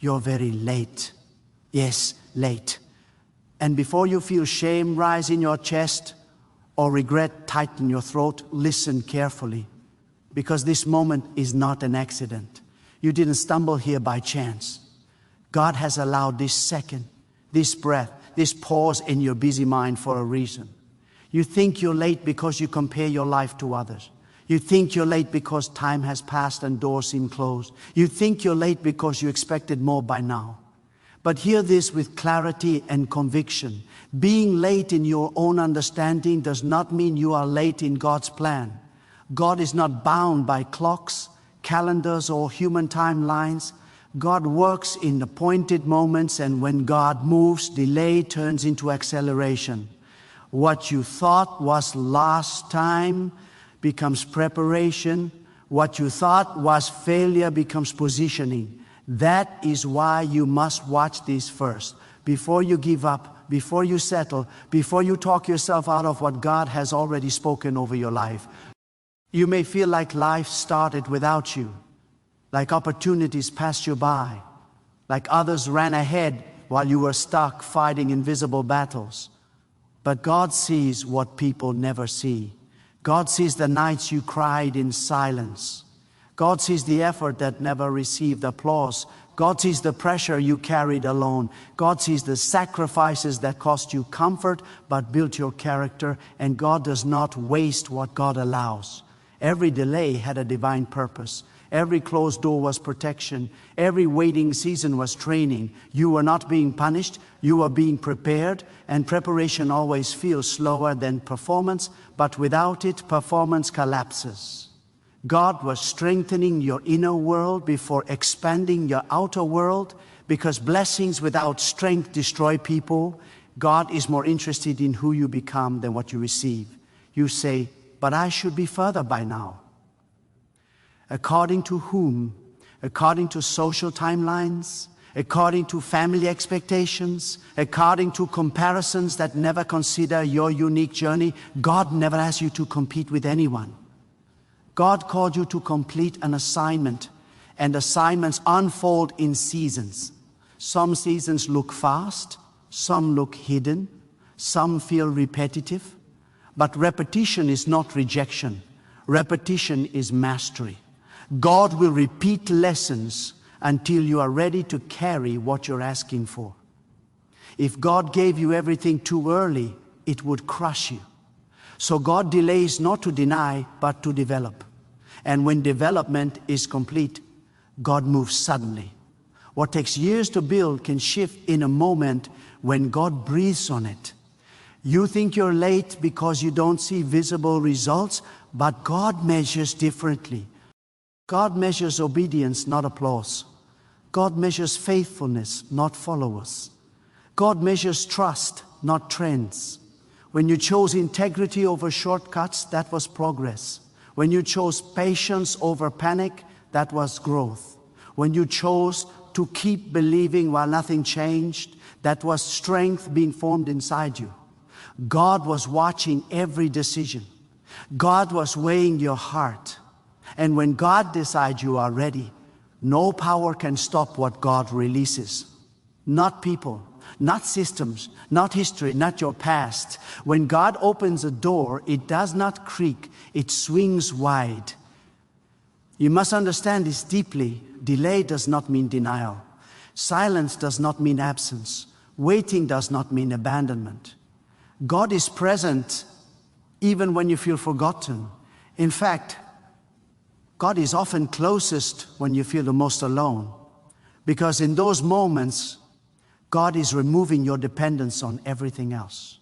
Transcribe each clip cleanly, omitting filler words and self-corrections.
You're very late. Yes, late. And before you feel shame rise in your chest or regret tighten your throat, listen carefully, because this moment is not an accident. You didn't stumble here by chance. God has allowed this second, this breath, this pause in your busy mind for a reason. You think you're late because you compare your life to others. You think you're late because time has passed and doors seem closed. You think you're late because you expected more by now. But hear this with clarity and conviction. Being late in your own understanding does not mean you are late in God's plan. God is not bound by clocks, calendars, or human timelines. God works in appointed moments, and when God moves, delay turns into acceleration. What you thought was last time becomes preparation. What you thought was failure becomes positioning. That is why you must watch this first. Before you give up, before you settle, before you talk yourself out of what God has already spoken over your life. You may feel like life started without you, like opportunities passed you by, like others ran ahead while you were stuck fighting invisible battles. But God sees what people never see. God sees the nights you cried in silence. God sees the effort that never received applause. God sees the pressure you carried alone. God sees the sacrifices that cost you comfort but built your character. And God does not waste what God allows. Every delay had a divine purpose. Every closed door was protection. Every waiting season was training. You were not being punished. You were being prepared. And preparation always feels slower than performance. But without it, performance collapses. God was strengthening your inner world before expanding your outer world, because blessings without strength destroy people. God is more interested in who you become than what you receive. You say, but I should be further by now. According to whom? According to social timelines? According to family expectations? According to comparisons that never consider your unique journey? God never asked you to compete with anyone. God called you to complete an assignment, and assignments unfold in seasons. Some seasons look fast, some look hidden, some feel repetitive. But repetition is not rejection. Repetition is mastery. God will repeat lessons until you are ready to carry what you're asking for. If God gave you everything too early, it would crush you. So God delays not to deny, but to develop. And when development is complete, God moves suddenly. What takes years to build can shift in a moment when God breathes on it. You think you're late because you don't see visible results, but God measures differently. God measures obedience, not applause. God measures faithfulness, not followers. God measures trust, not trends. When you chose integrity over shortcuts, that was progress. When you chose patience over panic, that was growth. When you chose to keep believing while nothing changed, that was strength being formed inside you. God was watching every decision. God was weighing your heart. And when God decides you are ready, no power can stop what God releases. Not people, not systems, not history, not your past. When God opens a door, it does not creak, it swings wide. You must understand this deeply. Delay does not mean denial. Silence does not mean absence. Waiting does not mean abandonment. God is present even when you feel forgotten. In fact, God is often closest when you feel the most alone. Because in those moments, God is removing your dependence on everything else.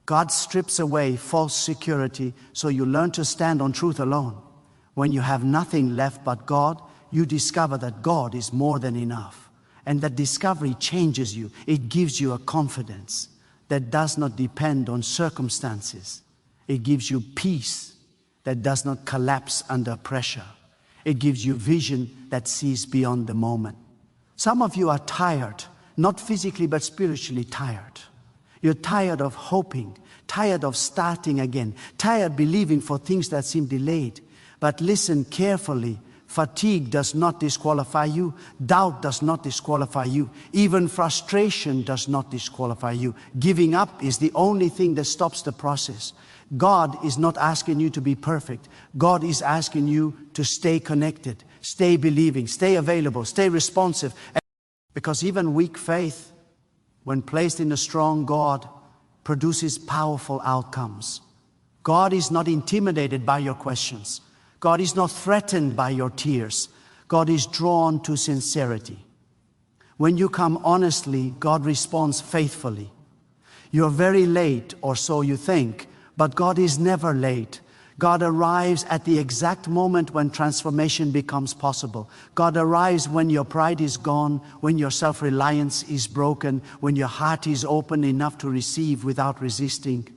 God strips away false security so you learn to stand on truth alone. When you have nothing left but God, you discover that God is more than enough. And that discovery changes you. It gives you a confidence that does not depend on circumstances. It gives you peace that does not collapse under pressure. It gives you vision that sees beyond the moment. Some of you are tired, not physically but spiritually tired. You're tired of hoping, tired of starting again, tired believing for things that seem delayed. But listen carefully. Fatigue does not disqualify you. Doubt does not disqualify you. Even frustration does not disqualify you. Giving up is the only thing that stops the process. God is not asking you to be perfect. God is asking you to stay connected, stay believing, stay available, stay responsive. Because even weak faith, when placed in a strong God, produces powerful outcomes. God is not intimidated by your questions. God is not threatened by your tears. God is drawn to sincerity. When you come honestly, God responds faithfully. You're very late, or so you think, but God is never late. God arrives at the exact moment when transformation becomes possible. God arrives when your pride is gone, when your self-reliance is broken, when your heart is open enough to receive without resisting.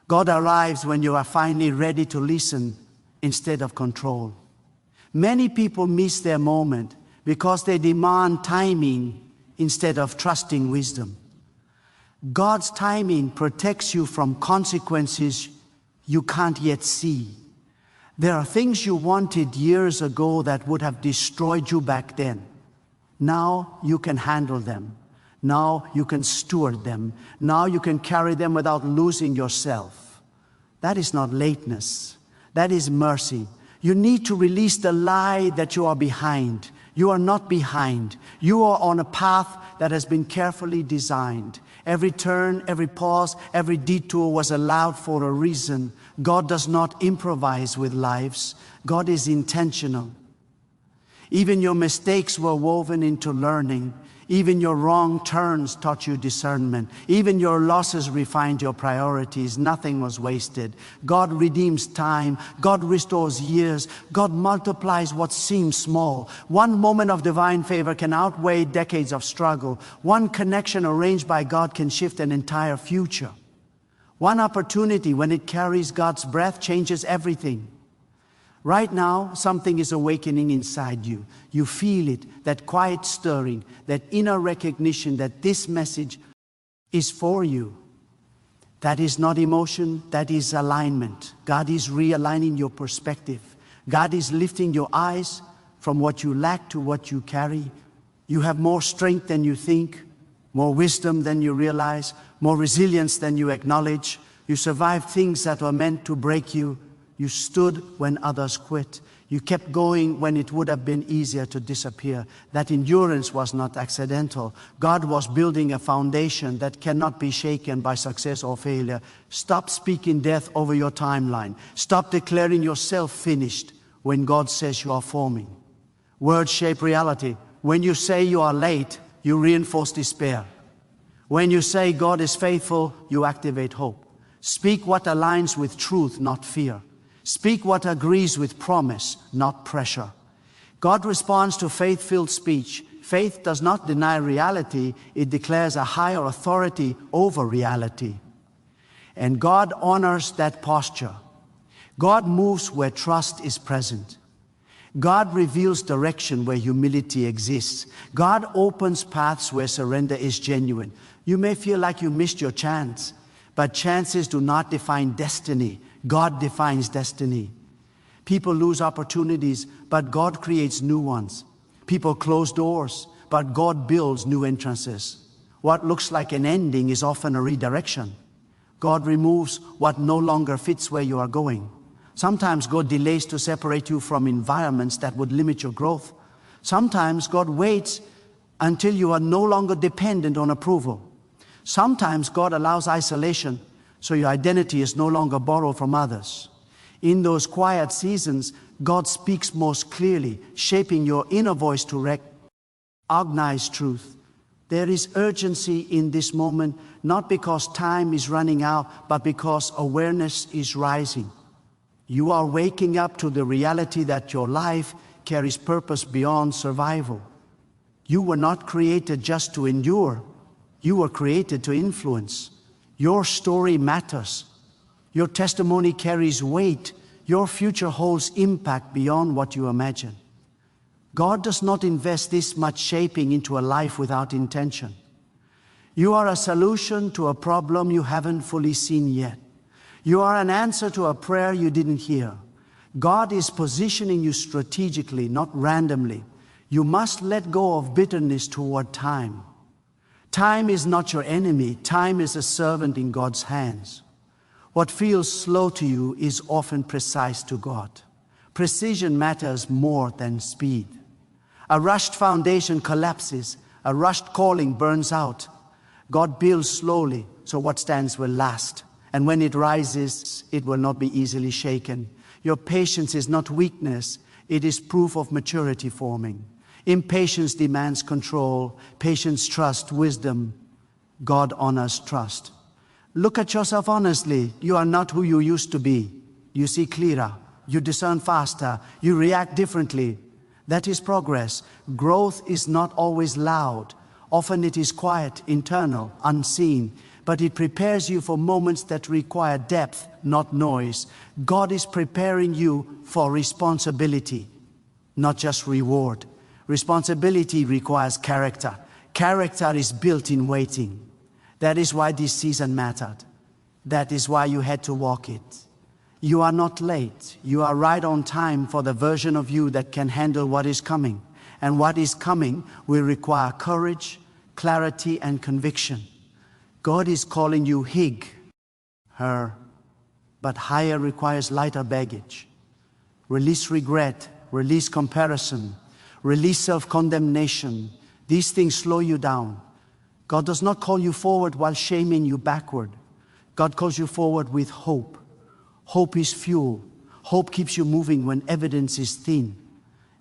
God arrives when you are finally ready to listen instead of control. Many people miss their moment because they demand timing instead of trusting wisdom. God's timing protects you from consequences you can't yet see. There are things you wanted years ago that would have destroyed you back then. Now you can handle them. Now you can steward them. Now you can carry them without losing yourself. That is not lateness. That is mercy. You need to release the lie that you are behind. You are not behind. You are on a path that has been carefully designed. Every turn, every pause, every detour was allowed for a reason. God does not improvise with lives. God is intentional. Even your mistakes were woven into learning. Even your wrong turns taught you discernment. Even your losses refined your priorities. Nothing was wasted. God redeems time. God restores years. God multiplies what seems small. One moment of divine favor can outweigh decades of struggle. One connection arranged by God can shift an entire future. One opportunity, when it carries God's breath, changes everything. Right now, something is awakening inside you. You feel it, that quiet stirring, that inner recognition that this message is for you. That is not emotion, that is alignment. God is realigning your perspective. God is lifting your eyes from what you lack to what you carry. You have more strength than you think, more wisdom than you realize, more resilience than you acknowledge. You survived things that were meant to break you. You stood when others quit. You kept going when it would have been easier to disappear. That endurance was not accidental. God was building a foundation that cannot be shaken by success or failure. Stop speaking death over your timeline. Stop declaring yourself finished when God says you are forming. Words shape reality. When you say you are late, you reinforce despair. When you say God is faithful, you activate hope. Speak what aligns with truth, not fear. Speak what agrees with promise, not pressure. God responds to faith-filled speech. Faith does not deny reality, it declares a higher authority over reality. And God honors that posture. God moves where trust is present. God reveals direction where humility exists. God opens paths where surrender is genuine. You may feel like you missed your chance, but chances do not define destiny. God defines destiny. People lose opportunities, but God creates new ones. People close doors, but God builds new entrances. What looks like an ending is often a redirection. God removes what no longer fits where you are going. Sometimes God delays to separate you from environments that would limit your growth. Sometimes God waits until you are no longer dependent on approval. Sometimes God allows isolation so your identity is no longer borrowed from others. In those quiet seasons, God speaks most clearly, shaping your inner voice to recognize truth. There is urgency in this moment, not because time is running out, but because awareness is rising. You are waking up to the reality that your life carries purpose beyond survival. You were not created just to endure. You were created to influence. Your story matters. Your testimony carries weight. Your future holds impact beyond what you imagine. God does not invest this much shaping into a life without intention. You are a solution to a problem you haven't fully seen yet. You are an answer to a prayer you didn't hear. God is positioning you strategically, not randomly. You must let go of bitterness toward time. Time is not your enemy. Time is a servant in God's hands. What feels slow to you is often precise to God. Precision matters more than speed. A rushed foundation collapses. A rushed calling burns out. God builds slowly, so what stands will last. And when it rises, it will not be easily shaken. Your patience is not weakness. It is proof of maturity forming. Impatience demands control. Patience trusts wisdom. God honors trust. Look at yourself honestly. You are not who you used to be. You see clearer. You discern faster. You react differently. That is progress. Growth is not always loud. Often it is quiet, internal, unseen. But it prepares you for moments that require depth, not noise. God is preparing you for responsibility, not just reward. Responsibility requires character. Character is built in waiting. That is why this season mattered. That is why you had to walk it. You are not late. You are right on time for the version of you that can handle what is coming. And what is coming will require courage, clarity, and conviction. God is calling you hig, her, but higher requires lighter baggage. Release regret, release comparison, release self-condemnation. These things slow you down. God does not call you forward while shaming you backward. God calls you forward with hope. Hope is fuel. Hope keeps you moving when evidence is thin.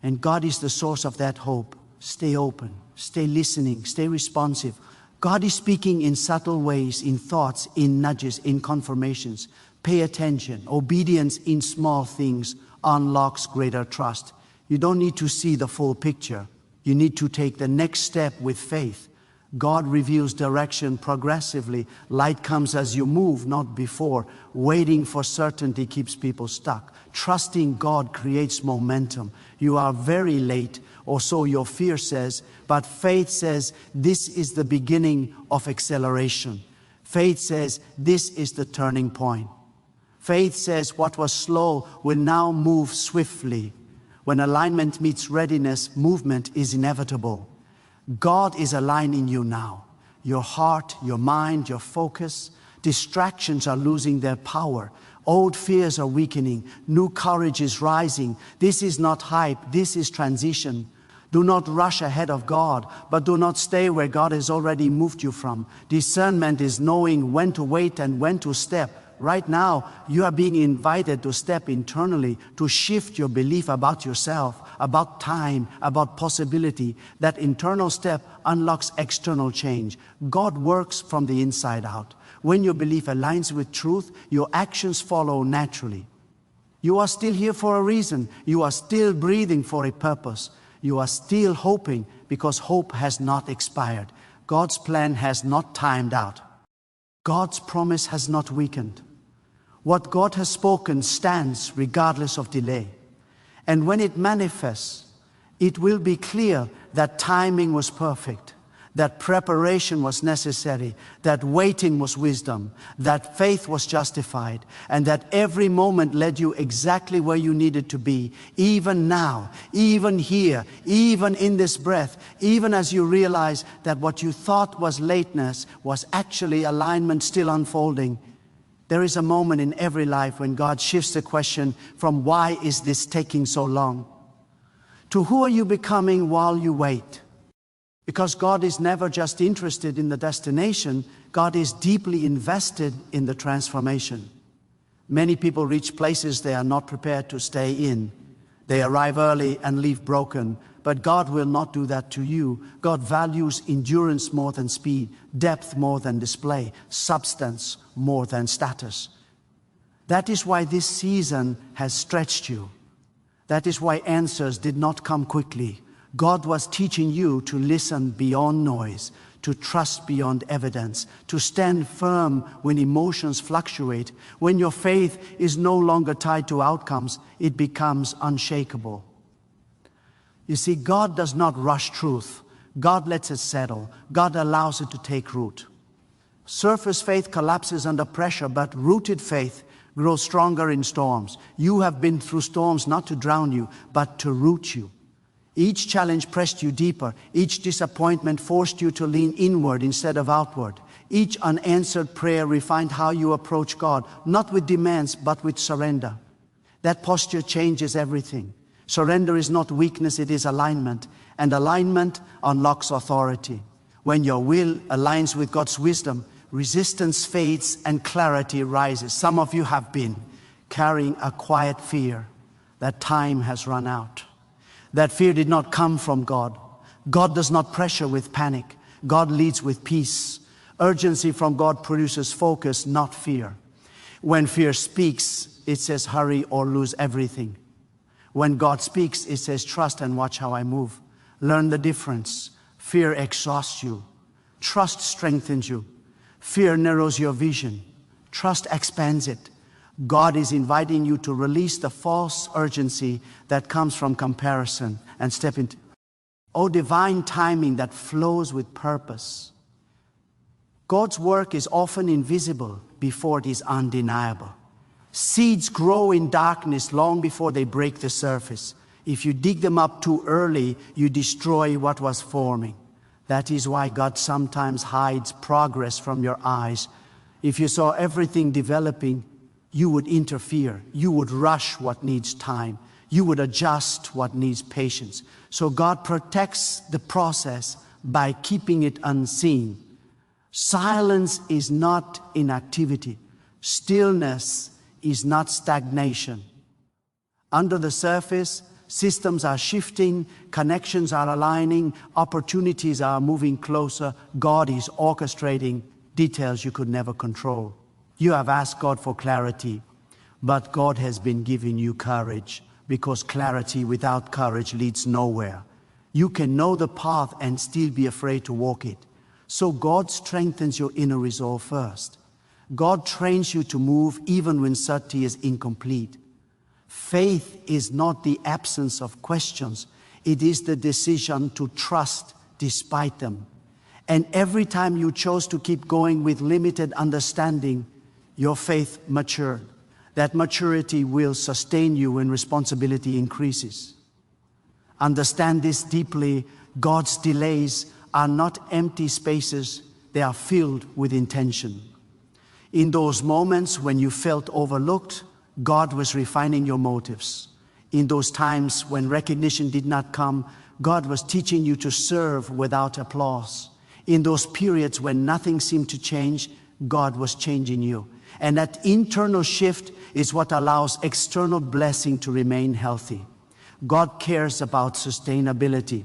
And God is the source of that hope. Stay open, stay listening, stay responsive. God is speaking in subtle ways, in thoughts, in nudges, in confirmations. Pay attention. Obedience in small things unlocks greater trust. You don't need to see the full picture. You need to take the next step with faith. God reveals direction progressively. Light comes as you move, not before. Waiting for certainty keeps people stuck. Trusting God creates momentum. You are very late, or so your fear says, but faith says this is the beginning of acceleration. Faith says this is the turning point. Faith says what was slow will now move swiftly. When alignment meets readiness, movement is inevitable. God is aligning you now. Your heart, your mind, your focus. Distractions are losing their power. Old fears are weakening. New courage is rising. This is not hype. This is transition. Do not rush ahead of God, but do not stay where God has already moved you from. Discernment is knowing when to wait and when to step. Right now, you are being invited to step internally, to shift your belief about yourself, about time, about possibility. That internal step unlocks external change. God works from the inside out. When your belief aligns with truth, your actions follow naturally. You are still here for a reason. You are still breathing for a purpose. You are still hoping because hope has not expired. God's plan has not timed out. God's promise has not weakened. What God has spoken stands regardless of delay. And when it manifests, it will be clear that timing was perfect, that preparation was necessary, that waiting was wisdom, that faith was justified, and that every moment led you exactly where you needed to be, even now, even here, even in this breath, even as you realize that what you thought was lateness was actually alignment still unfolding. There is a moment in every life when God shifts the question from why is this taking so long to who are you becoming while you wait? Because God is never just interested in the destination, God is deeply invested in the transformation. Many people reach places they are not prepared to stay in. They arrive early and leave broken. But God will not do that to you. God values endurance more than speed, depth more than display, substance more than status. That is why this season has stretched you. That is why answers did not come quickly. God was teaching you to listen beyond noise, to trust beyond evidence, to stand firm when emotions fluctuate. When your faith is no longer tied to outcomes, it becomes unshakable. You see, God does not rush truth. God lets it settle. God allows it to take root. Surface faith collapses under pressure, but rooted faith Grow stronger in storms. You have been through storms not to drown you, but to root you. Each challenge pressed you deeper. Each disappointment forced you to lean inward instead of outward. Each unanswered prayer refined how you approach God, not with demands, but with surrender. That posture changes everything. Surrender is not weakness, it is alignment. And alignment unlocks authority. When your will aligns with God's wisdom, resistance fades and clarity rises. Some of you have been carrying a quiet fear that time has run out. That fear did not come from God. God does not pressure with panic. God leads with peace. Urgency from God produces focus, not fear. When fear speaks, it says hurry or lose everything. When God speaks, it says trust and watch how I move. Learn the difference. Fear exhausts you. Trust strengthens you. Fear narrows your vision. Trust expands it. God is inviting you to release the false urgency that comes from comparison and step into, divine timing that flows with purpose. God's work is often invisible before it is undeniable. Seeds grow in darkness long before they break the surface. If you dig them up too early, you destroy what was forming. That is why God sometimes hides progress from your eyes. If you saw everything developing, you would interfere. You would rush what needs time. You would adjust what needs patience. So God protects the process by keeping it unseen. Silence is not inactivity. Stillness is not stagnation. Under the surface, systems are shifting, connections are aligning, opportunities are moving closer. God is orchestrating details you could never control. You have asked God for clarity, but God has been giving you courage, because clarity without courage leads nowhere. You can know the path and still be afraid to walk it. So God strengthens your inner resolve first. God trains you to move even when certainty is incomplete. Faith is not the absence of questions. It is the decision to trust despite them. And every time you chose to keep going with limited understanding, your faith matured. That maturity will sustain you when responsibility increases. Understand this deeply. God's delays are not empty spaces. They are filled with intention. In those moments when you felt overlooked, God was refining your motives. In those times when recognition did not come, God was teaching you to serve without applause. In those periods when nothing seemed to change, God was changing you. And that internal shift is what allows external blessing to remain healthy. God cares about sustainability.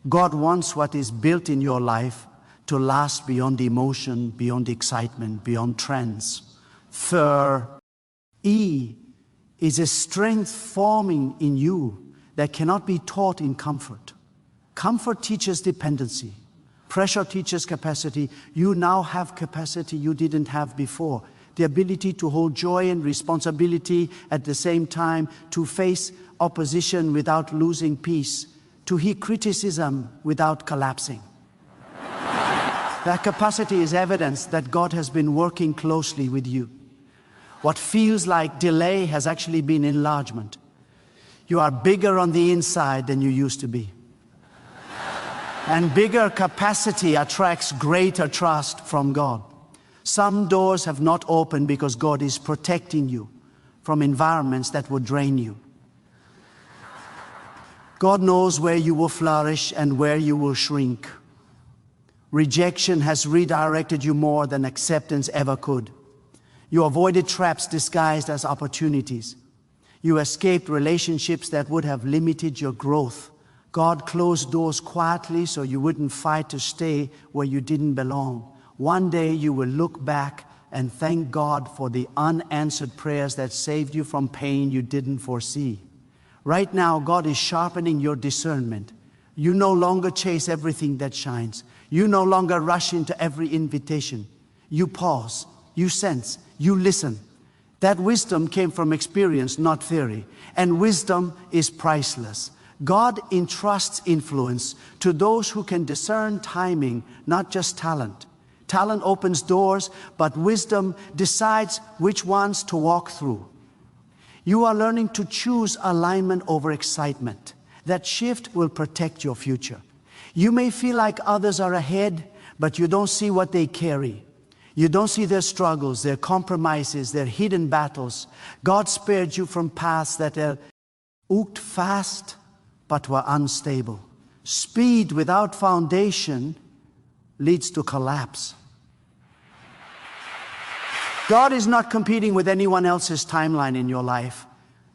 God wants what is built in your life to last beyond emotion, beyond excitement, beyond trends. E is a strength forming in you that cannot be taught in comfort. Comfort teaches dependency. Pressure teaches capacity. You now have capacity you didn't have before. The ability to hold joy and responsibility at the same time, to face opposition without losing peace, to hear criticism without collapsing. That capacity is evidence that God has been working closely with you. What feels like delay has actually been enlargement. You are bigger on the inside than you used to be. And bigger capacity attracts greater trust from God. Some doors have not opened because God is protecting you from environments that would drain you. God knows where you will flourish and where you will shrink. Rejection has redirected you more than acceptance ever could. You avoided traps disguised as opportunities. You escaped relationships that would have limited your growth. God closed doors quietly so you wouldn't fight to stay where you didn't belong. One day you will look back and thank God for the unanswered prayers that saved you from pain you didn't foresee. Right now, God is sharpening your discernment. You no longer chase everything that shines. You no longer rush into every invitation. You pause, you sense, you listen. That wisdom came from experience, not theory. And wisdom is priceless. God entrusts influence to those who can discern timing, not just talent. Talent opens doors, but wisdom decides which ones to walk through. You are learning to choose alignment over excitement. That shift will protect your future. You may feel like others are ahead, but you don't see what they carry. You don't see their struggles, their compromises, their hidden battles. God spared you from paths that are walked fast, but were unstable. Speed without foundation leads to collapse. God is not competing with anyone else's timeline in your life.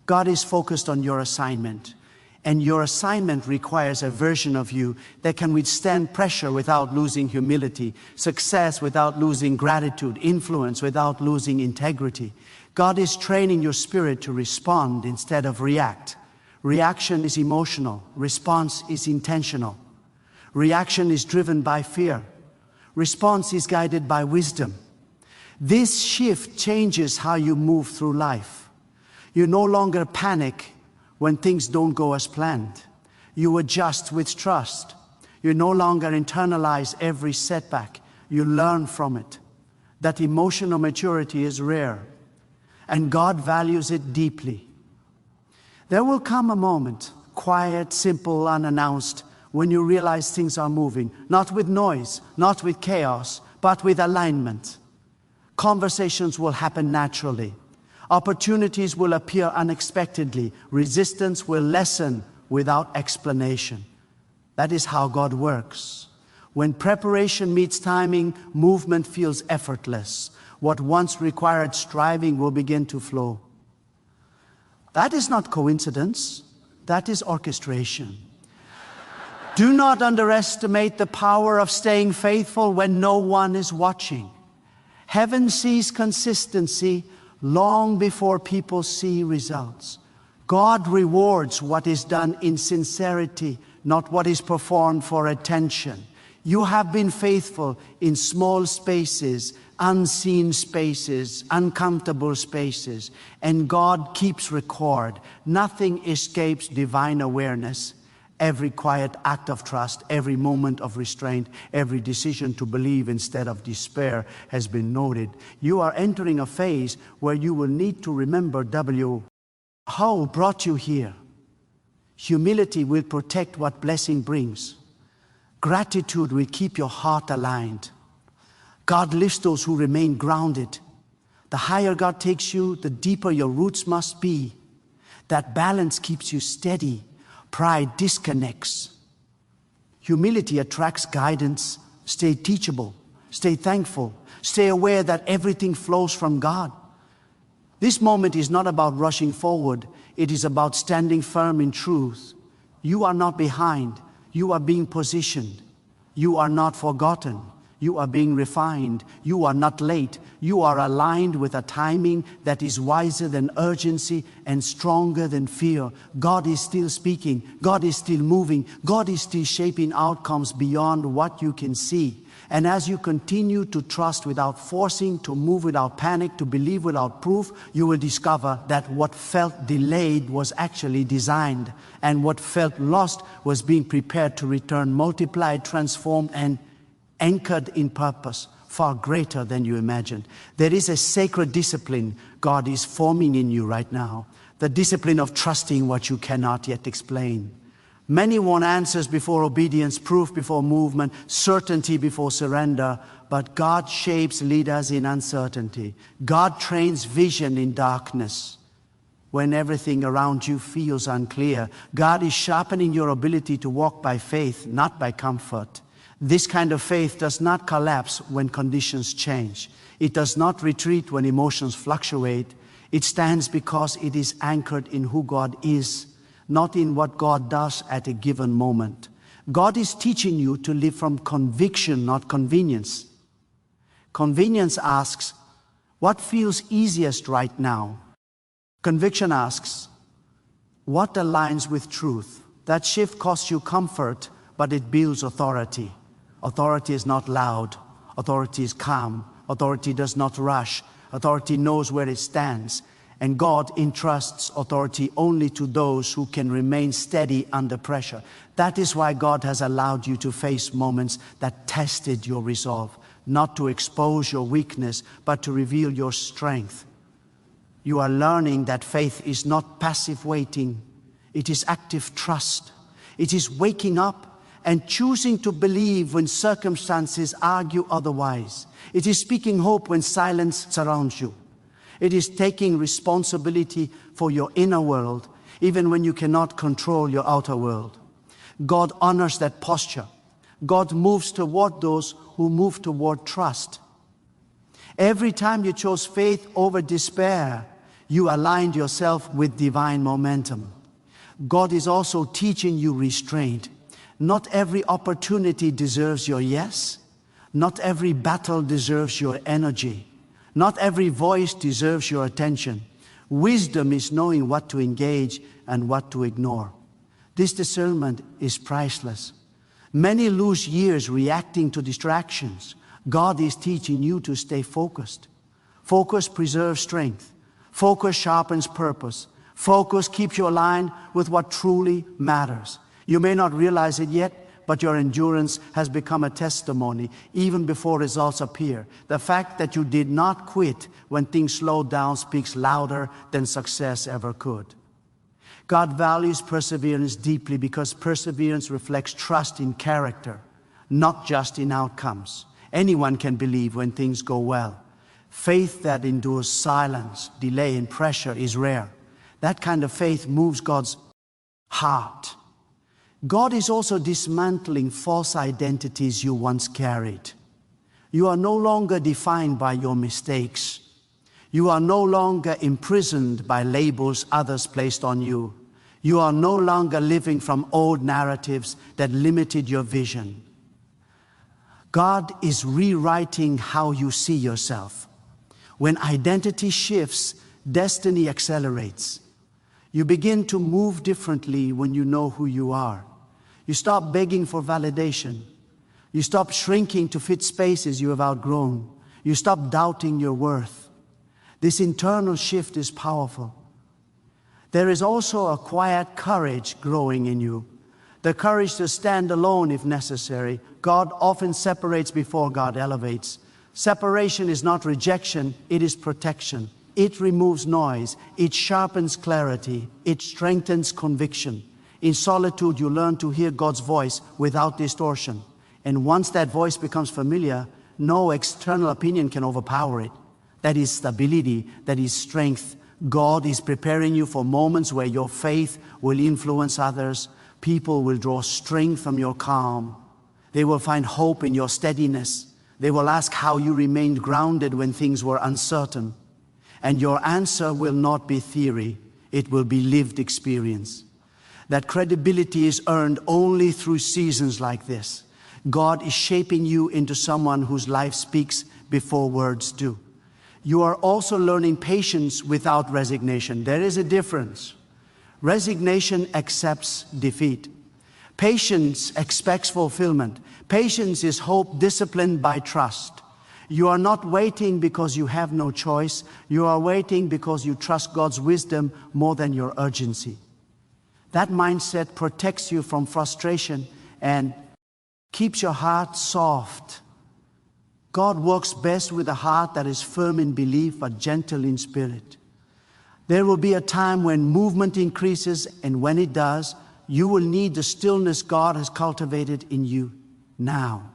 God is focused on your assignment. And your assignment requires a version of you that can withstand pressure without losing humility, success without losing gratitude, influence without losing integrity. God is training your spirit to respond instead of react. Reaction is emotional. Response is intentional. Reaction is driven by fear. Response is guided by wisdom. This shift changes how you move through life. You no longer panic when things don't go as planned. You adjust with trust. You no longer internalize every setback. You learn from it. That emotional maturity is rare, and God values it deeply. There will come a moment, quiet, simple, unannounced, when you realize things are moving, not with noise, not with chaos, but with alignment. Conversations will happen naturally. Opportunities will appear unexpectedly. Resistance will lessen without explanation. That is how God works. When preparation meets timing, movement feels effortless. What once required striving will begin to flow. That is not coincidence. That is orchestration. Do not underestimate the power of staying faithful when no one is watching. Heaven sees consistency long before people see results. God rewards what is done in sincerity, not what is performed for attention. You have been faithful in small spaces, unseen spaces, uncomfortable spaces, and God keeps record. Nothing escapes divine awareness. Every quiet act of trust, every moment of restraint, every decision to believe instead of despair has been noted. You are entering a phase where you will need to remember how brought you here. Humility will protect what blessing brings. Gratitude will keep your heart aligned. God lifts those who remain grounded. The higher God takes you, the deeper your roots must be. That balance keeps you steady. Pride disconnects. Humility attracts guidance. Stay teachable. Stay thankful. Stay aware that everything flows from God. This moment is not about rushing forward. It is about standing firm in truth. You are not behind. You are being positioned. You are not forgotten. You are being refined. You are not late. You are aligned with a timing that is wiser than urgency and stronger than fear. God is still speaking. God is still moving. God is still shaping outcomes beyond what you can see. And as you continue to trust without forcing, to move without panic, to believe without proof, you will discover that what felt delayed was actually designed. And what felt lost was being prepared to return, multiplied, transformed, and anchored in purpose, far greater than you imagined. There is a sacred discipline God is forming in you right now. The discipline of trusting what you cannot yet explain. Many want answers before obedience, proof before movement, certainty before surrender. But God shapes leaders in uncertainty. God trains vision in darkness. When everything around you feels unclear, God is sharpening your ability to walk by faith, not by comfort. This kind of faith does not collapse when conditions change. It does not retreat when emotions fluctuate. It stands because it is anchored in who God is, not in what God does at a given moment. God is teaching you to live from conviction, not convenience. Convenience asks, what feels easiest right now? Conviction asks, what aligns with truth? That shift costs you comfort, but it builds authority. Authority is not loud. Authority is calm. Authority does not rush. Authority knows where it stands. And God entrusts authority only to those who can remain steady under pressure. That is why God has allowed you to face moments that tested your resolve. not to expose your weakness, but to reveal your strength. You are learning that faith is not passive waiting. It is active trust. It is waking up and choosing to believe when circumstances argue otherwise. It is speaking hope when silence surrounds you. It is taking responsibility for your inner world, even when you cannot control your outer world. God honors that posture. God moves toward those who move toward trust. Every time you chose faith over despair, you aligned yourself with divine momentum. God is also teaching you restraint. Not every opportunity deserves your yes. Not every battle deserves your energy. Not every voice deserves your attention. Wisdom is knowing what to engage and what to ignore. This discernment is priceless. Many lose years reacting to distractions. God is teaching you to stay focused. Focus preserves strength. Focus sharpens purpose. Focus keeps you aligned with what truly matters. You may not realize it yet, but your endurance has become a testimony even before results appear. The fact that you did not quit when things slowed down speaks louder than success ever could. God values perseverance deeply because perseverance reflects trust in character, not just in outcomes. Anyone can believe when things go well. Faith that endures silence, delay, and pressure is rare. That kind of faith moves God's heart. God is also dismantling false identities you once carried. You are no longer defined by your mistakes. You are no longer imprisoned by labels others placed on you. You are no longer living from old narratives that limited your vision. God is rewriting how you see yourself. When identity shifts, destiny accelerates. You begin to move differently when you know who you are. You stop begging for validation. You stop shrinking to fit spaces you have outgrown. You stop doubting your worth. This internal shift is powerful. There is also a quiet courage growing in you. The courage to stand alone if necessary. God often separates before God elevates. Separation is not rejection, it is protection. It removes noise, it sharpens clarity, it strengthens conviction. In solitude, you learn to hear God's voice without distortion. And once that voice becomes familiar, no external opinion can overpower it. That is stability, that is strength. God is preparing you for moments where your faith will influence others. People will draw strength from your calm. They will find hope in your steadiness. They will ask how you remained grounded when things were uncertain. And your answer will not be theory, it will be lived experience. That credibility is earned only through seasons like this. God is shaping you into someone whose life speaks before words do. You are also learning patience without resignation. There is a difference. Resignation accepts defeat. Patience expects fulfillment. Patience is hope disciplined by trust. You are not waiting because you have no choice. You are waiting because you trust God's wisdom more than your urgency. That mindset protects you from frustration and keeps your heart soft. God works best with a heart that is firm in belief but gentle in spirit. There will be a time when movement increases, and when it does, you will need the stillness God has cultivated in you now.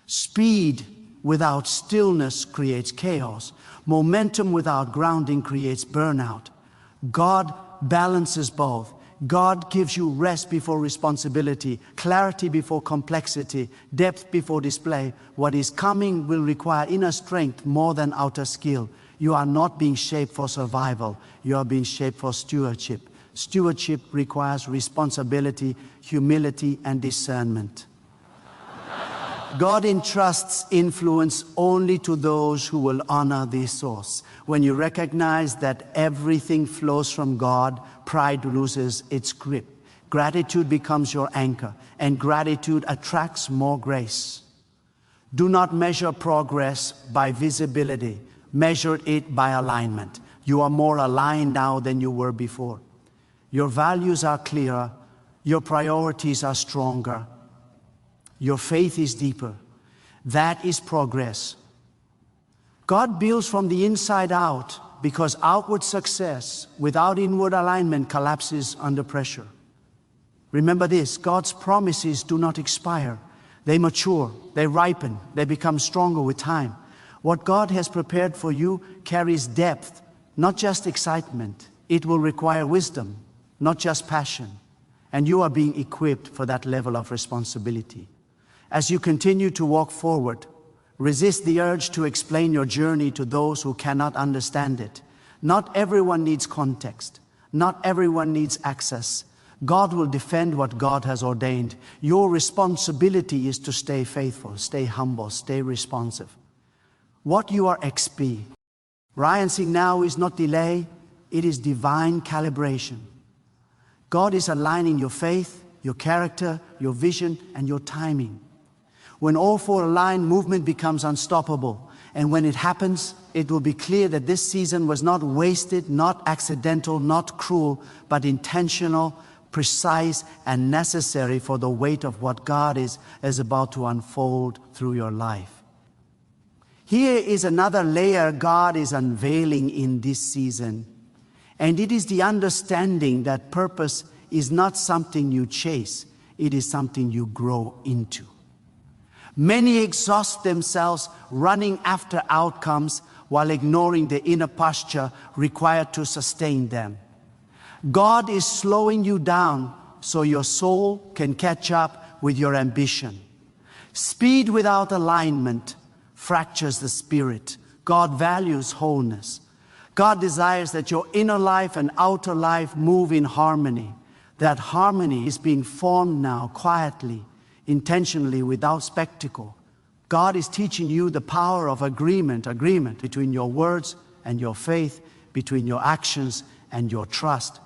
Speed without stillness creates chaos. Momentum without grounding creates burnout. God balances both. God gives you rest before responsibility, clarity before complexity, depth before display. What is coming will require inner strength more than outer skill. You are not being shaped for survival. You are being shaped for stewardship. Stewardship requires responsibility, humility, and discernment. God entrusts influence only to those who will honor the source. When you recognize that everything flows from God, pride loses its grip. Gratitude becomes your anchor, and gratitude attracts more grace. Do not measure progress by visibility. Measure it by alignment. You are more aligned now than you were before. Your values are clearer. Your priorities are stronger. Your faith is deeper. That is progress. God builds from the inside out because outward success without inward alignment collapses under pressure. Remember this, God's promises do not expire. They mature, they ripen, they become stronger with time. What God has prepared for you carries depth, not just excitement. It will require wisdom, not just passion. And you are being equipped for that level of responsibility. As you continue to walk forward, resist the urge to explain your journey to those who cannot understand it. Not everyone needs context. Not everyone needs access. God will defend what God has ordained. Your responsibility is to stay faithful, stay humble, stay responsive. What you are experiencing now is not delay, it is divine calibration. God is aligning your faith, your character, your vision, and your timing. When all four align, movement becomes unstoppable. And when it happens, it will be clear that this season was not wasted, not accidental, not cruel, but intentional, precise, and necessary for the weight of what God is about to unfold through your life. Here is another layer God is unveiling in this season. And it is the understanding that purpose is not something you chase, it is something you grow into. Many exhaust themselves running after outcomes while ignoring the inner posture required to sustain them. God is slowing you down so your soul can catch up with your ambition. Speed without alignment fractures the spirit. God values wholeness. God desires that your inner life and outer life move in harmony. That harmony is being formed now quietly, intentionally, without spectacle. God is teaching you the power of agreement between your words and your faith, between your actions and your trust.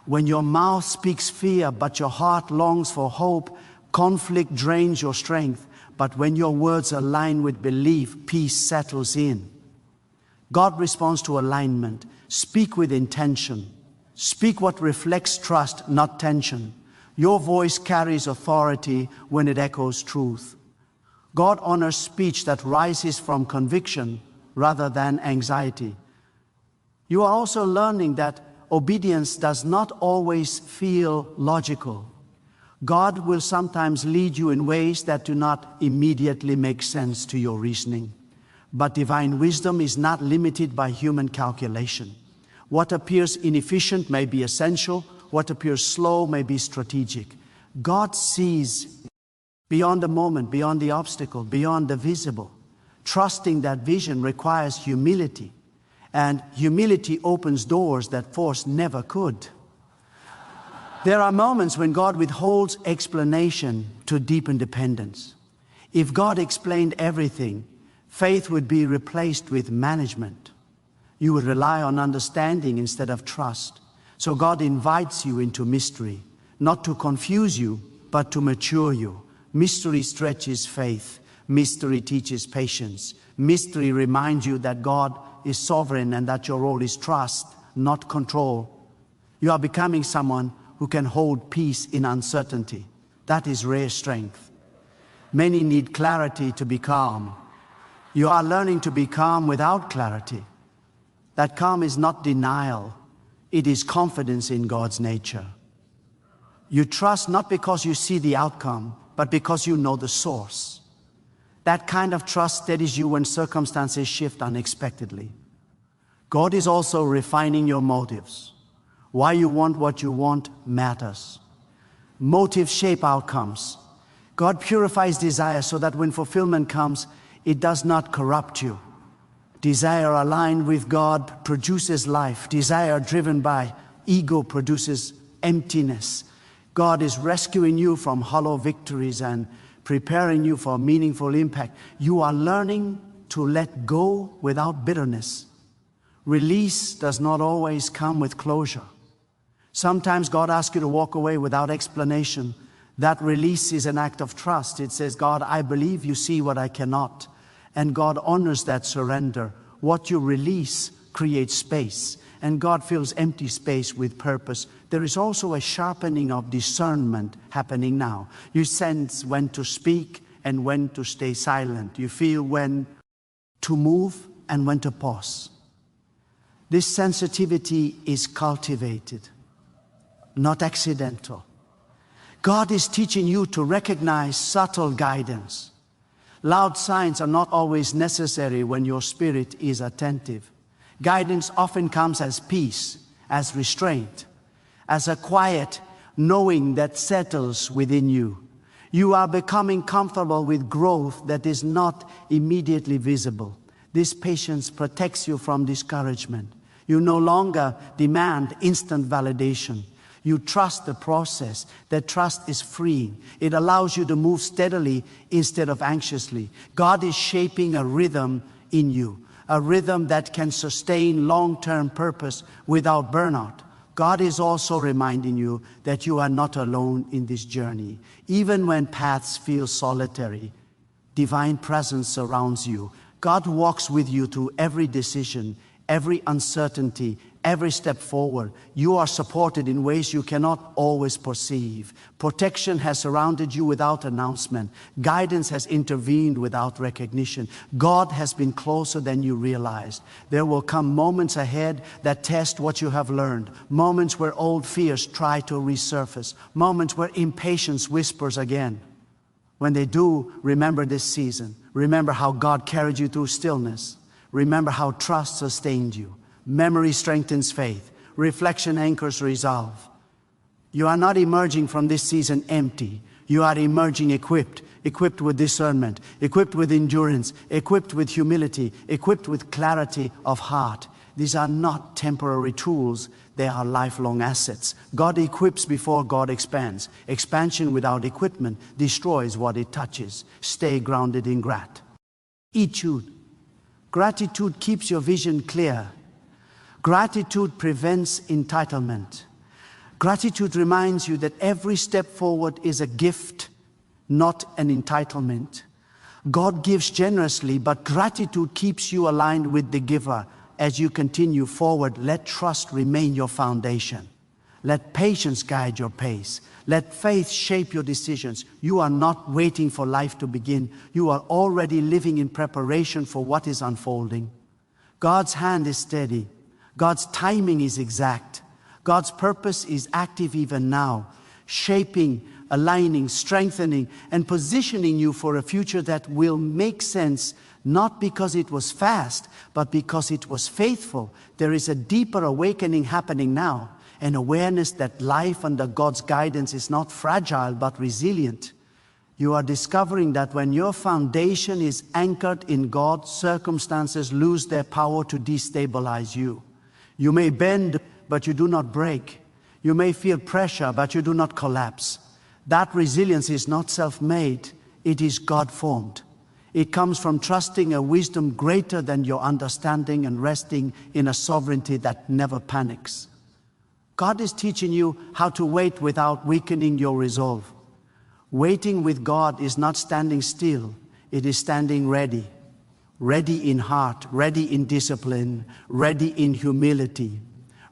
When your mouth speaks fear, but your heart longs for hope, conflict drains your strength. But when your words align with belief, peace settles in. God responds to alignment. Speak with intention. Speak what reflects trust, not tension. Your voice carries authority when it echoes truth. God honors speech that rises from conviction rather than anxiety. You are also learning that obedience does not always feel logical. God will sometimes lead you in ways that do not immediately make sense to your reasoning. But divine wisdom is not limited by human calculation. What appears inefficient may be essential. What appears slow may be strategic. God sees beyond the moment, beyond the obstacle, beyond the visible. Trusting that vision requires humility. And humility opens doors that force never could. There are moments when God withholds explanation to deepen dependence. If God explained everything, faith would be replaced with management. You would rely on understanding instead of trust. So God invites you into mystery, not to confuse you, but to mature you. Mystery stretches faith. Mystery teaches patience. Mystery reminds you that God is sovereign and that your role is trust, not control. You are becoming someone who can hold peace in uncertainty. That is rare strength. Many need clarity to be calm. You are learning to be calm without clarity. That calm is not denial. It is confidence in God's nature. You trust not because you see the outcome, but because you know the source. That kind of trust steadies you when circumstances shift unexpectedly. God is also refining your motives. Why you want what you want matters. Motives shape outcomes. God purifies desire so that when fulfillment comes, it does not corrupt you. Desire aligned with God produces life. Desire driven by ego produces emptiness. God is rescuing you from hollow victories and preparing you for meaningful impact. You are learning to let go without bitterness. Release does not always come with closure. Sometimes God asks you to walk away without explanation. That release is an act of trust. It says, God, I believe you see what I cannot. And God honors that surrender. What you release creates space. And God fills empty space with purpose. There is also a sharpening of discernment happening now. You sense when to speak and when to stay silent. You feel when to move and when to pause. This sensitivity is cultivated, not accidental. God is teaching you to recognize subtle guidance. Loud signs are not always necessary when your spirit is attentive. Guidance often comes as peace, as restraint, as a quiet knowing that settles within you. You are becoming comfortable with growth that is not immediately visible. This patience protects you from discouragement. You no longer demand instant validation. You trust the process. That trust is freeing. It allows you to move steadily instead of anxiously. God is shaping a rhythm in you, a rhythm that can sustain long-term purpose without burnout. God is also reminding you that you are not alone in this journey. Even when paths feel solitary, divine presence surrounds you. God walks with you through every decision, every uncertainty, every step forward. You are supported in ways you cannot always perceive. Protection has surrounded you without announcement. Guidance has intervened without recognition. God has been closer than you realized. There will come moments ahead that test what you have learned. Moments where old fears try to resurface. Moments where impatience whispers again. When they do, remember this season. Remember how God carried you through stillness. Remember how trust sustained you. Memory strengthens faith. Reflection anchors resolve. You are not emerging from this season empty. You are emerging equipped with discernment, equipped with endurance, equipped with humility, equipped with clarity of heart. These are not temporary tools. They are lifelong assets. God equips before God expands. Expansion without equipment destroys what it touches. Stay grounded in gratitude. Gratitude keeps your vision clear. Gratitude prevents entitlement. Gratitude reminds you that every step forward is a gift, not an entitlement. God gives generously, but gratitude keeps you aligned with the giver. As you continue forward, let trust remain your foundation. Let patience guide your pace. Let faith shape your decisions. You are not waiting for life to begin. You are already living in preparation for what is unfolding. God's hand is steady. God's timing is exact. God's purpose is active even now, shaping, aligning, strengthening, and positioning you for a future that will make sense, not because it was fast, but because it was faithful. There is a deeper awakening happening now, an awareness that life under God's guidance is not fragile, but resilient. You are discovering that when your foundation is anchored in God, circumstances lose their power to destabilize you. You may bend, but you do not break. You may feel pressure, but you do not collapse. That resilience is not self-made, it is God-formed. It comes from trusting a wisdom greater than your understanding and resting in a sovereignty that never panics. God is teaching you how to wait without weakening your resolve. Waiting with God is not standing still, it is standing ready. Ready in heart, ready in discipline, ready in humility.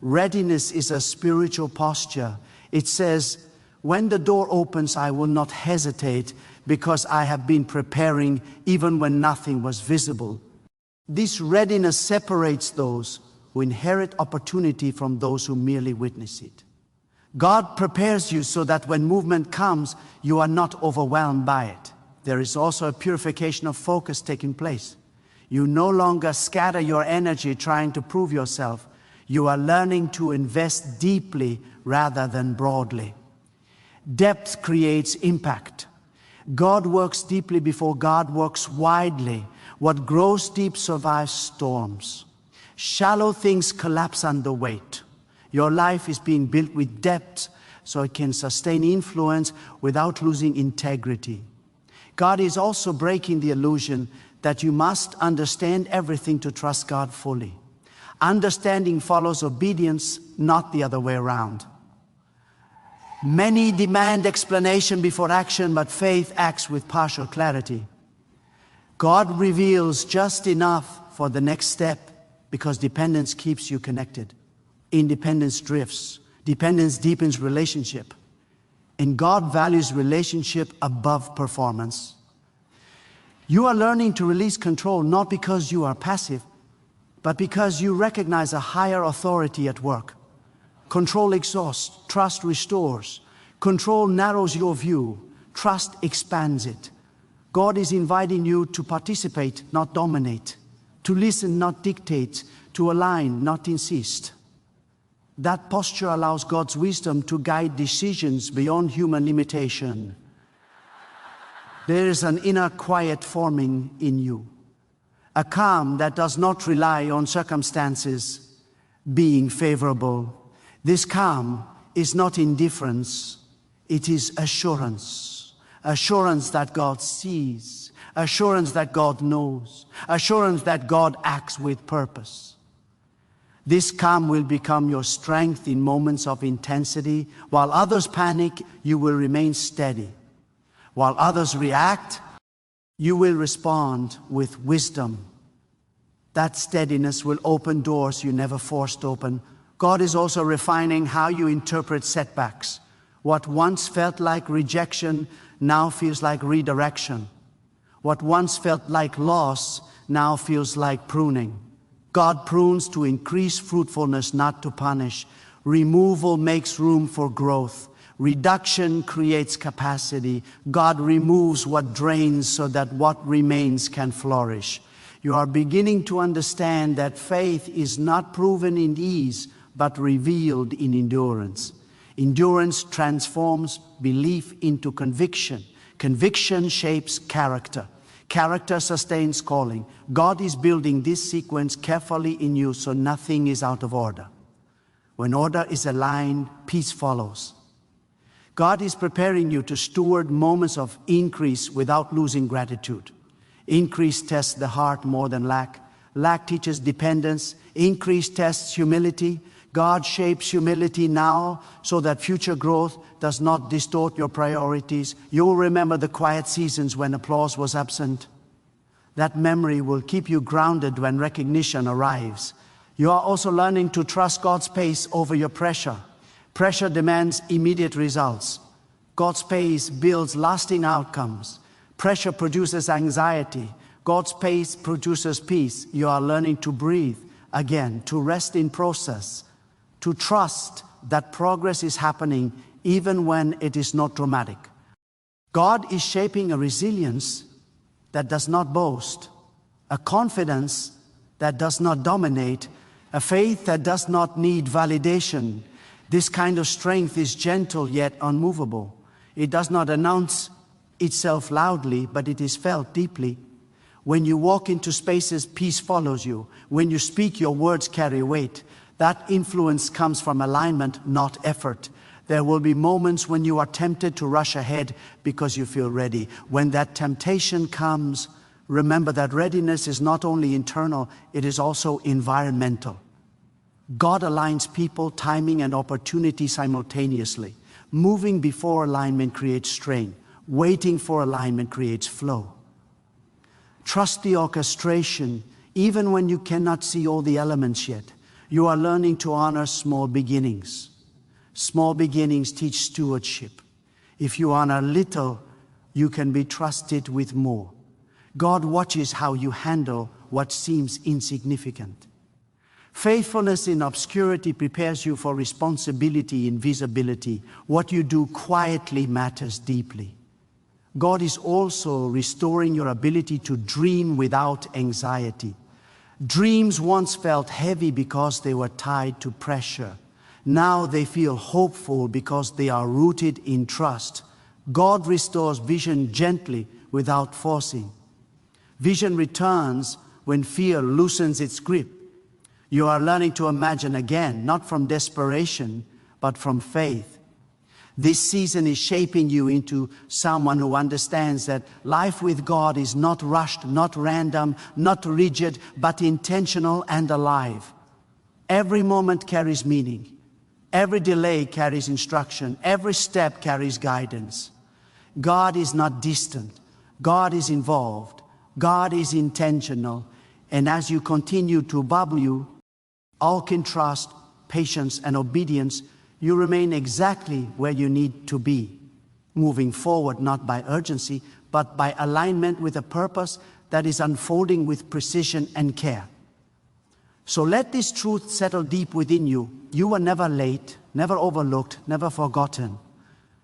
Readiness is a spiritual posture. It says, when the door opens, I will not hesitate because I have been preparing even when nothing was visible. This readiness separates those who inherit opportunity from those who merely witness it. God prepares you so that when movement comes, you are not overwhelmed by it. There is also a purification of focus taking place. You no longer scatter your energy trying to prove yourself. You are learning to invest deeply rather than broadly. Depth creates impact. God works deeply before God works widely. What grows deep survives storms. Shallow things collapse under weight. Your life is being built with depth so it can sustain influence without losing integrity. God is also breaking the illusion that you must understand everything to trust God fully. Understanding follows obedience, not the other way around. Many demand explanation before action, but faith acts with partial clarity. God reveals just enough for the next step because dependence keeps you connected. Independence drifts. Dependence deepens relationship. And God values relationship above performance. You are learning to release control not because you are passive, but because you recognize a higher authority at work. Control exhausts, trust restores. Control narrows your view, trust expands it. God is inviting you to participate, not dominate, to listen, not dictate, to align, not insist. That posture allows God's wisdom to guide decisions beyond human limitation. There is an inner quiet forming in you, a calm that does not rely on circumstances being favorable. This calm is not indifference, it is assurance. Assurance that God sees, assurance that God knows, assurance that God acts with purpose. This calm will become your strength in moments of intensity. While others panic, you will remain steady. While others react, you will respond with wisdom. That steadiness will open doors you never forced open. God is also refining how you interpret setbacks. What once felt like rejection now feels like redirection. What once felt like loss now feels like pruning. God prunes to increase fruitfulness, not to punish. Removal makes room for growth. Reduction creates capacity. God removes what drains so that what remains can flourish. You are beginning to understand that faith is not proven in ease, but revealed in endurance. Endurance transforms belief into conviction. Conviction shapes character. Character sustains calling. God is building this sequence carefully in you so nothing is out of order. When order is aligned, peace follows. God is preparing you to steward moments of increase without losing gratitude. Increase tests the heart more than lack. Lack teaches dependence. Increase tests humility. God shapes humility now so that future growth does not distort your priorities. You'll remember the quiet seasons when applause was absent. That memory will keep you grounded when recognition arrives. You are also learning to trust God's pace over your pressure. Pressure demands immediate results. God's pace builds lasting outcomes. Pressure produces anxiety. God's pace produces peace. You are learning to breathe again, to rest in process, to trust that progress is happening even when it is not dramatic. God is shaping a resilience that does not boast, a confidence that does not dominate, a faith that does not need validation. This kind of strength is gentle yet unmovable. It does not announce itself loudly, but it is felt deeply. When you walk into spaces, peace follows you. When you speak, your words carry weight. That influence comes from alignment, not effort. There will be moments when you are tempted to rush ahead because you feel ready. When that temptation comes, remember that readiness is not only internal, it is also environmental. God aligns people, timing, and opportunity simultaneously. Moving before alignment creates strain. Waiting for alignment creates flow. Trust the orchestration, even when you cannot see all the elements yet. You are learning to honor small beginnings. Small beginnings teach stewardship. If you honor little, you can be trusted with more. God watches how you handle what seems insignificant. Faithfulness in obscurity prepares you for responsibility in visibility. What you do quietly matters deeply. God is also restoring your ability to dream without anxiety. Dreams once felt heavy because they were tied to pressure. Now they feel hopeful because they are rooted in trust. God restores vision gently without forcing. Vision returns when fear loosens its grip. You are learning to imagine again, not from desperation, but from faith. This season is shaping you into someone who understands that life with God is not rushed, not random, not rigid, but intentional and alive. Every moment carries meaning. Every delay carries instruction. Every step carries guidance. God is not distant. God is involved. God is intentional. And as you continue to bubble, walk in trust, patience, and obedience, you remain exactly where you need to be, moving forward not by urgency, but by alignment with a purpose that is unfolding with precision and care. So let this truth settle deep within you. You were never late, never overlooked, never forgotten.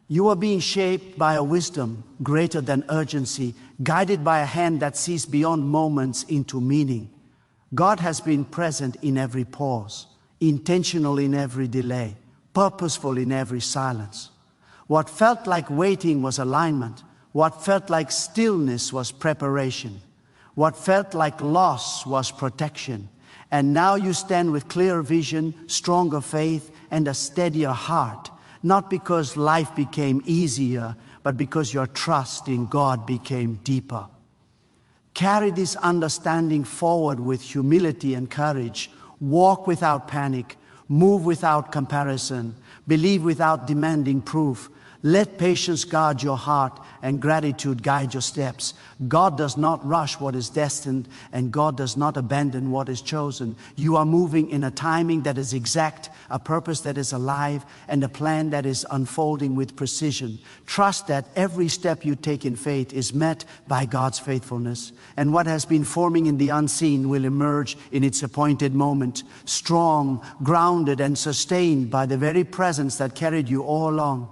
You are being shaped by a wisdom greater than urgency, guided by a hand that sees beyond moments into meaning. God has been present in every pause, intentional in every delay, purposeful in every silence. What felt like waiting was alignment. What felt like stillness was preparation. What felt like loss was protection. And now you stand with clear vision, stronger faith, and a steadier heart, not because life became easier, but because your trust in God became deeper. Carry this understanding forward with humility and courage. Walk without panic. Move without comparison. Believe without demanding proof. Let patience guard your heart and gratitude guide your steps. God does not rush what is destined, and God does not abandon what is chosen. You are moving in a timing that is exact, a purpose that is alive, and a plan that is unfolding with precision. Trust that every step you take in faith is met by God's faithfulness, and what has been forming in the unseen will emerge in its appointed moment, strong, grounded, and sustained by the very presence that carried you all along.